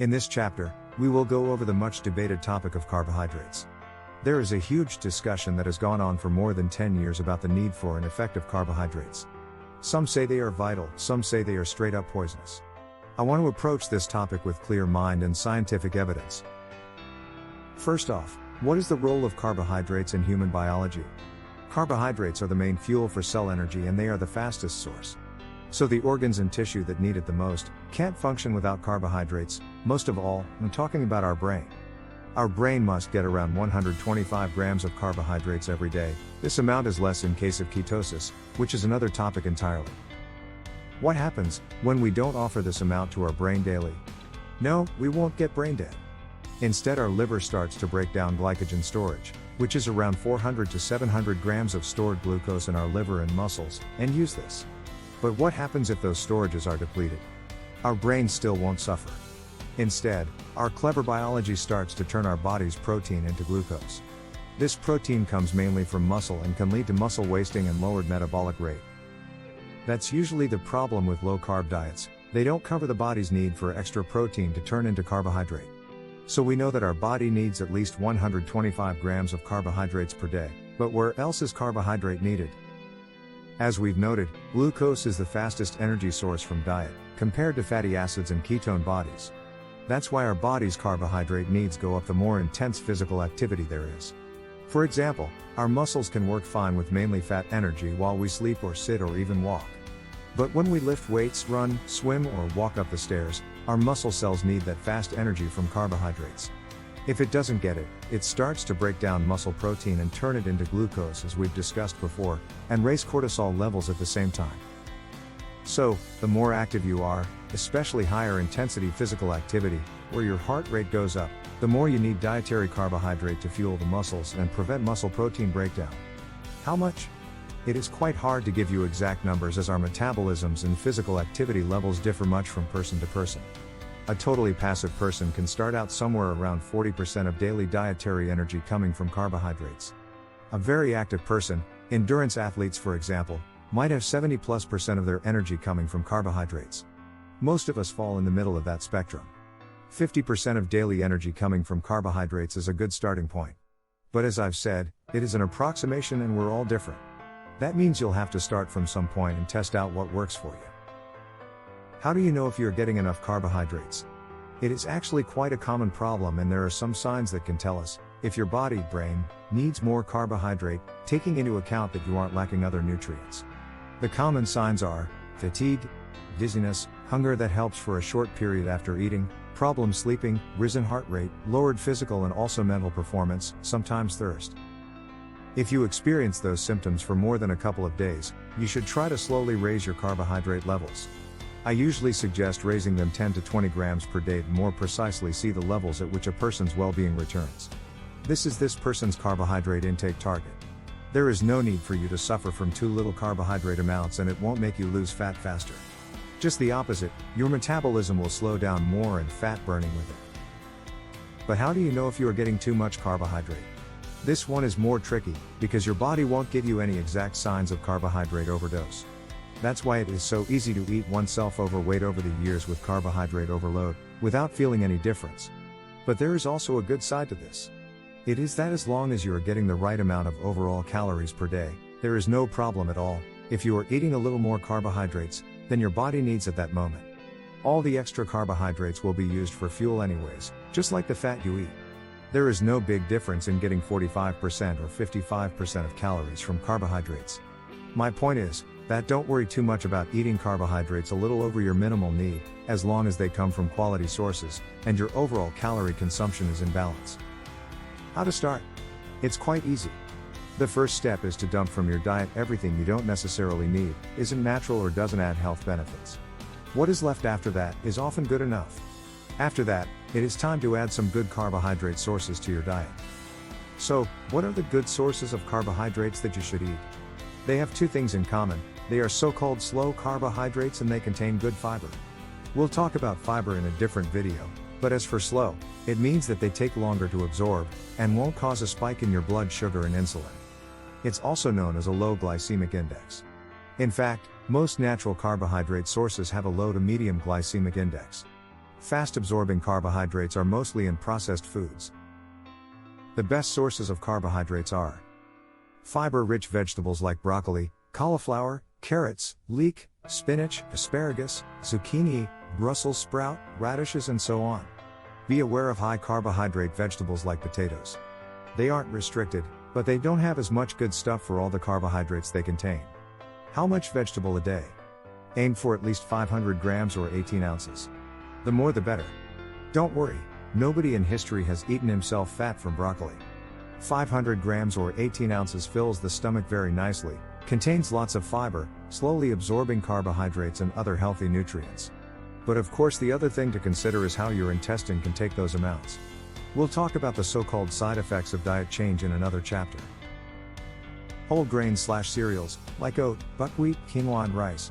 In this chapter, we will go over the much debated topic of carbohydrates. There is a huge discussion that has gone on for more than 10 years about the need for and effect of carbohydrates. Some say they are vital, some say they are straight up poisonous. I want to approach this topic with clear mind and scientific evidence. First off, what is the role of carbohydrates in human biology? Carbohydrates are the main fuel for cell energy and they are the fastest source. So the organs and tissue that need it the most can't function without carbohydrates. Most of all, I'm talking about our brain. Our brain must get around 125 grams of carbohydrates every day. This amount is less in case of ketosis, which is another topic entirely. What happens when we don't offer this amount to our brain daily? No, we won't get brain dead. Instead, our liver starts to break down glycogen storage, which is around 400 to 700 grams of stored glucose in our liver and muscles, and use this. But what happens if those storages are depleted? Our brain still won't suffer. Instead, our clever biology starts to turn our body's protein into glucose. This protein comes mainly from muscle and can lead to muscle wasting and lowered metabolic rate. That's usually the problem with low-carb diets. They don't cover the body's need for extra protein to turn into carbohydrate. So we know that our body needs at least 125 grams of carbohydrates per day, but where else is carbohydrate needed? As we've noted, glucose is the fastest energy source from diet, compared to fatty acids and ketone bodies. That's why our body's carbohydrate needs go up the more intense physical activity there is. For example, our muscles can work fine with mainly fat energy while we sleep or sit or even walk. But when we lift weights, run, swim or walk up the stairs, our muscle cells need that fast energy from carbohydrates. If it doesn't get it, it starts to break down muscle protein and turn it into glucose as we've discussed before, and raise cortisol levels at the same time. So, the more active you are, especially higher intensity physical activity, where your heart rate goes up, the more you need dietary carbohydrate to fuel the muscles and prevent muscle protein breakdown. How much? It is quite hard to give you exact numbers as our metabolisms and physical activity levels differ much from person to person. A totally passive person can start out somewhere around 40% of daily dietary energy coming from carbohydrates. A very active person, endurance athletes for example, might have 70+% of their energy coming from carbohydrates. Most of us fall in the middle of that spectrum. 50% of daily energy coming from carbohydrates is a good starting point. But as I've said, it is an approximation and we're all different. That means you'll have to start from some point and test out what works for you. How do you know if you're getting enough carbohydrates? It is actually quite a common problem and there are some signs that can tell us if your body, brain, needs more carbohydrate, taking into account that you aren't lacking other nutrients. The common signs are fatigue, dizziness, hunger that helps for a short period after eating, problems sleeping, risen heart rate, lowered physical and also mental performance, sometimes thirst. If you experience those symptoms for more than a couple of days, you should try to slowly raise your carbohydrate levels. I usually suggest raising them 10 to 20 grams per day to more precisely see the levels at which a person's well-being returns. This is this person's carbohydrate intake target. There is no need for you to suffer from too little carbohydrate amounts and it won't make you lose fat faster. Just the opposite, your metabolism will slow down more and fat burning with it. But how do you know if you are getting too much carbohydrate? This one is more tricky, because your body won't give you any exact signs of carbohydrate overdose. That's why it is so easy to eat oneself overweight over the years with carbohydrate overload, without feeling any difference. But there is also a good side to this. It is that as long as you are getting the right amount of overall calories per day, there is no problem at all. If you are eating a little more carbohydrates than your body needs at that moment. All the extra carbohydrates will be used for fuel anyways, just like the fat you eat. There is no big difference in getting 45% or 55% of calories from carbohydrates. My point is that don't worry too much about eating carbohydrates a little over your minimal need, as long as they come from quality sources, and your overall calorie consumption is in balance. How to start? It's quite easy. The first step is to dump from your diet everything you don't necessarily need, isn't natural or doesn't add health benefits. What is left after that is often good enough. After that, it is time to add some good carbohydrate sources to your diet. So, what are the good sources of carbohydrates that you should eat? They have two things in common. They are so-called slow carbohydrates and they contain good fiber. We'll talk about fiber in a different video, but as for slow, it means that they take longer to absorb, and won't cause a spike in your blood sugar and insulin. It's also known as a low glycemic index. In fact, most natural carbohydrate sources have a low to medium glycemic index. Fast-absorbing carbohydrates are mostly in processed foods. The best sources of carbohydrates are fiber-rich vegetables like broccoli, cauliflower, carrots, leek, spinach, asparagus, zucchini, Brussels sprout, radishes and so on. Be aware of high-carbohydrate vegetables like potatoes. They aren't restricted, but they don't have as much good stuff for all the carbohydrates they contain. How much vegetable a day? Aim for at least 500 grams or 18 ounces. The more the better. Don't worry, nobody in history has eaten himself fat from broccoli. 500 grams or 18 ounces fills the stomach very nicely, contains lots of fiber, slowly absorbing carbohydrates and other healthy nutrients. But of course the other thing to consider is how your intestine can take those amounts. We'll talk about the so-called side effects of diet change in another chapter. Whole grains/cereals, like oat, buckwheat, quinoa and rice.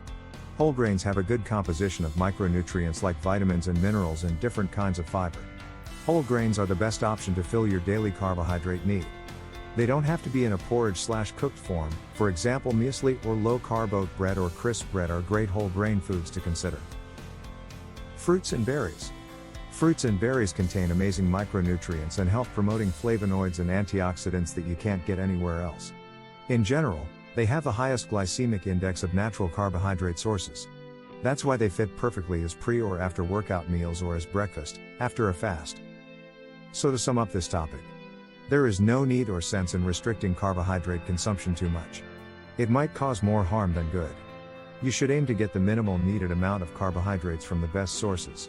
Whole grains have a good composition of micronutrients like vitamins and minerals and different kinds of fiber. Whole grains are the best option to fill your daily carbohydrate need. They don't have to be in a porridge/cooked form, for example muesli or low-carb oat bread or crisp bread are great whole grain foods to consider. Fruits and berries. Fruits and berries contain amazing micronutrients and help promoting flavonoids and antioxidants that you can't get anywhere else. In general, they have the highest glycemic index of natural carbohydrate sources. That's why they fit perfectly as pre or after workout meals or as breakfast, after a fast. So to sum up this topic, there is no need or sense in restricting carbohydrate consumption too much. It might cause more harm than good. You should aim to get the minimal needed amount of carbohydrates from the best sources.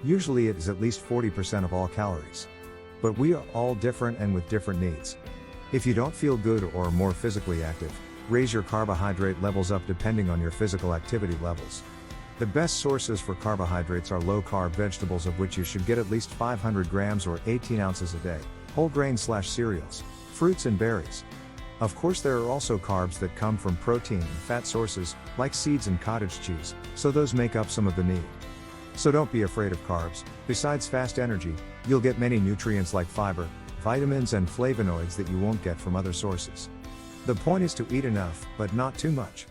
Usually it is at least 40% of all calories. But we are all different and with different needs. If you don't feel good or are more physically active, raise your carbohydrate levels up depending on your physical activity levels. The best sources for carbohydrates are low-carb vegetables, of which you should get at least 500 grams or 18 ounces a day, whole grains/cereals, fruits and berries. Of course there are also carbs that come from protein and fat sources, like seeds and cottage cheese, so those make up some of the need. So don't be afraid of carbs. Besides fast energy, you'll get many nutrients like fiber, vitamins and flavonoids that you won't get from other sources. The point is to eat enough, but not too much.